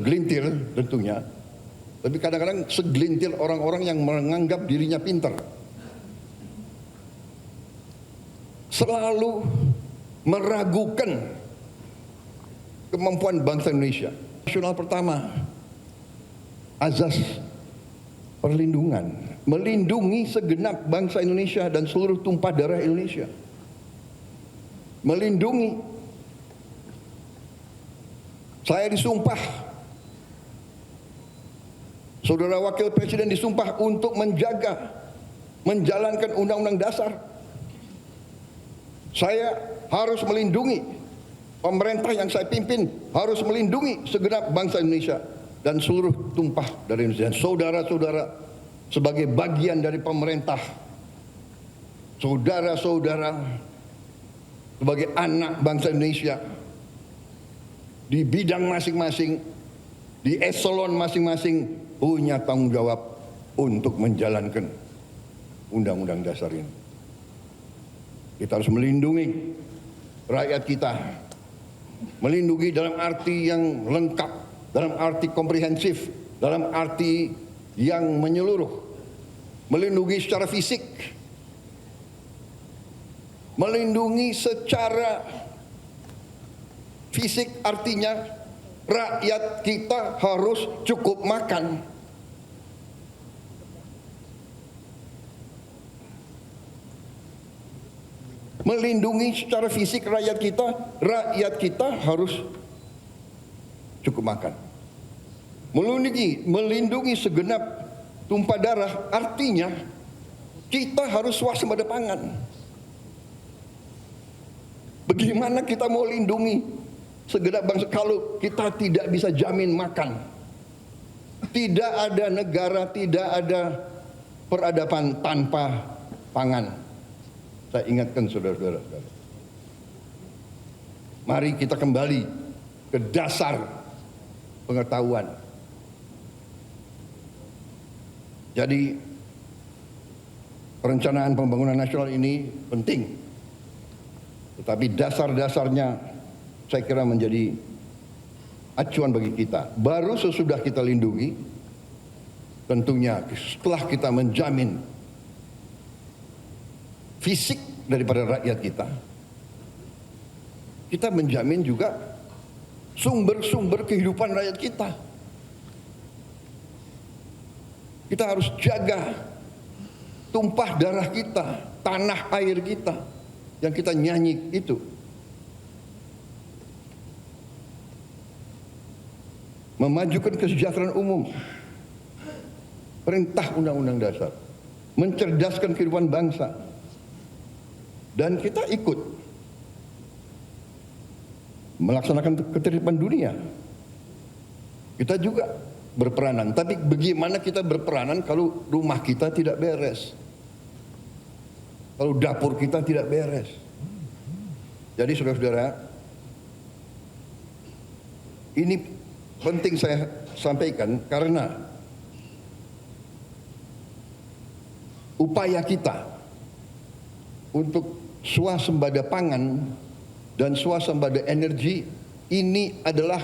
segelintir tentunya, tapi kadang-kadang segelintir orang-orang yang menganggap dirinya pintar, selalu meragukan kemampuan bangsa Indonesia. Nasional pertama, azas perlindungan, melindungi segenap bangsa Indonesia dan seluruh tumpah darah Indonesia. Melindungi. Saya disumpah, Saudara Wakil Presiden disumpah untuk menjaga, menjalankan Undang-Undang Dasar. Saya harus melindungi, pemerintah yang saya pimpin harus melindungi segenap bangsa Indonesia dan seluruh tumpah dari Indonesia. Saudara-saudara, sebagai bagian dari pemerintah, saudara-saudara sebagai anak bangsa Indonesia, di bidang masing-masing, di eselon masing-masing, punya tanggung jawab untuk menjalankan Undang-Undang Dasar ini. Kita harus melindungi rakyat kita, melindungi dalam arti yang lengkap, dalam arti komprehensif, dalam arti yang menyeluruh, melindungi secara fisik, melindungi secara fisik artinya rakyat kita harus cukup makan. Melindungi secara fisik rakyat kita harus cukup makan. Melindungi segenap tumpah darah artinya kita harus swasembada pangan. Bagaimana kita mau lindungi segenap bangsa kalau kita tidak bisa jamin makan? Tidak ada negara, tidak ada peradaban tanpa pangan. Saya ingatkan saudara-saudara, mari kita kembali ke dasar pengetahuan. Jadi perencanaan pembangunan nasional ini penting, tetapi dasar-dasarnya saya kira menjadi acuan bagi kita. Baru sesudah kita lindungi, tentunya setelah kita menjamin fisik daripada rakyat kita menjamin juga sumber-sumber kehidupan rakyat kita. Kita harus jaga tumpah darah kita, tanah air kita yang kita nyanyi itu. Memajukan kesejahteraan umum, perintah Undang-Undang Dasar, mencerdaskan kehidupan bangsa. Dan kita ikut melaksanakan ketertiban dunia. Kita juga berperanan. Tapi bagaimana kita berperanan kalau rumah kita tidak beres? Kalau dapur kita tidak beres? Jadi saudara-saudara, ini penting saya sampaikan karena upaya kita untuk swasembada pangan dan swasembada energi ini adalah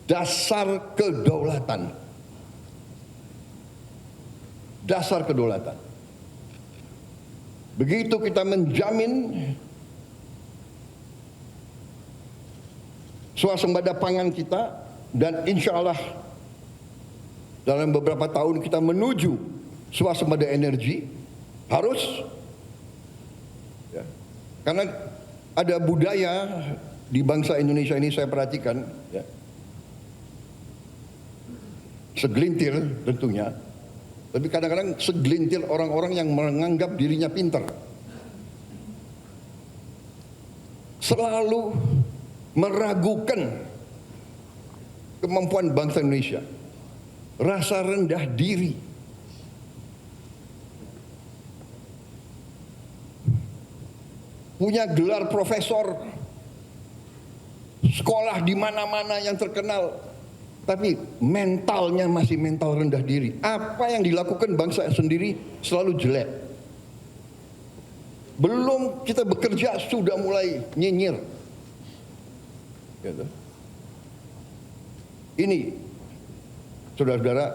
dasar kedaulatan. Dasar kedaulatan. Begitu kita menjamin swasembada pangan kita, dan insya Allah dalam beberapa tahun kita menuju swasembada energi, harus ya, karena ada budaya di bangsa Indonesia ini saya perhatikan ya, segelintir tentunya, tapi kadang-kadang segelintir orang-orang yang menganggap dirinya pintar, selalu meragukan kemampuan bangsa Indonesia, rasa rendah diri, punya gelar profesor, sekolah di mana-mana yang terkenal, tapi mentalnya masih mental rendah diri. Apa yang dilakukan bangsa sendiri selalu jelek. Belum kita bekerja sudah mulai nyinyir. Gitu. Ini, saudara-saudara,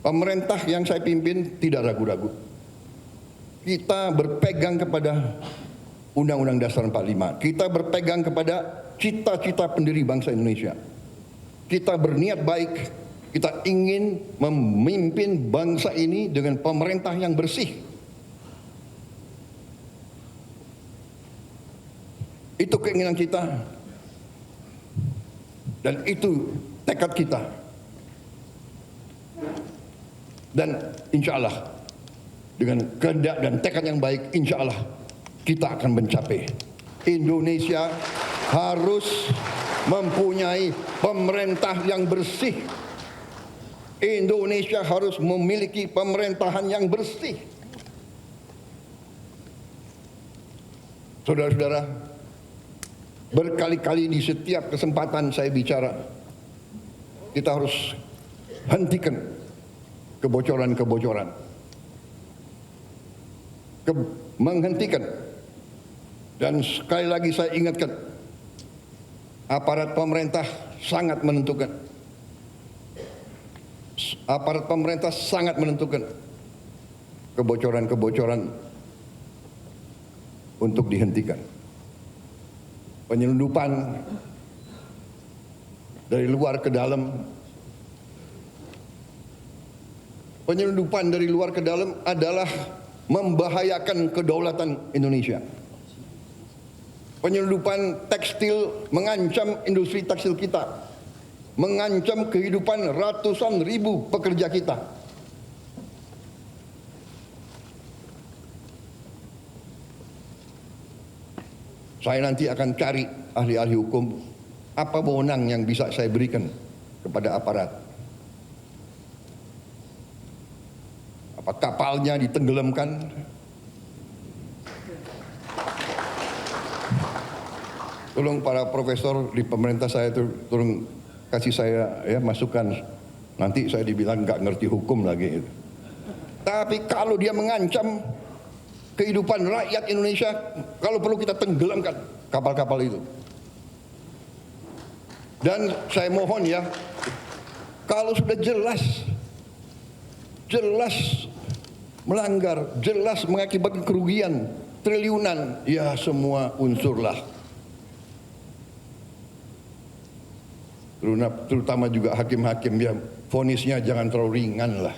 pemerintah yang saya pimpin tidak ragu-ragu. Kita berpegang kepada Undang-Undang Dasar 45. Kita berpegang kepada cita-cita pendiri bangsa Indonesia. Kita berniat baik, kita ingin memimpin bangsa ini dengan pemerintah yang bersih. Itu keinginan kita. Dan itu tekad kita. Dan insya Allah dengan kehendak dan tekad yang baik, insya Allah kita akan mencapai. Indonesia harus mempunyai pemerintah yang bersih. Indonesia harus memiliki pemerintahan yang bersih. Saudara-saudara, berkali-kali di setiap kesempatan saya bicara, kita harus hentikan kebocoran-kebocoran. Menghentikan. Dan sekali lagi saya ingatkan, aparat pemerintah sangat menentukan. Aparat pemerintah sangat menentukan kebocoran-kebocoran untuk dihentikan. Penyelundupan dari luar ke dalam. Penyelundupan dari luar ke dalam adalah membahayakan kedaulatan Indonesia. Penyelundupan tekstil mengancam industri tekstil kita, mengancam kehidupan ratusan ribu pekerja kita. Saya nanti akan cari ahli-ahli hukum, apa wewenang yang bisa saya berikan kepada aparat. Apa kapalnya ditenggelamkan? Tolong para profesor di pemerintah saya tolong kasih saya ya masukan. Nanti saya dibilang nggak ngerti hukum lagi. Tapi kalau dia mengancam kehidupan rakyat Indonesia, kalau perlu kita tenggelamkan kapal-kapal itu. Dan saya mohon ya, kalau sudah jelas melanggar, jelas mengakibatkan kerugian triliunan, ya semua unsurlah. Terutama juga hakim-hakim ya, vonisnya jangan terlalu ringan lah.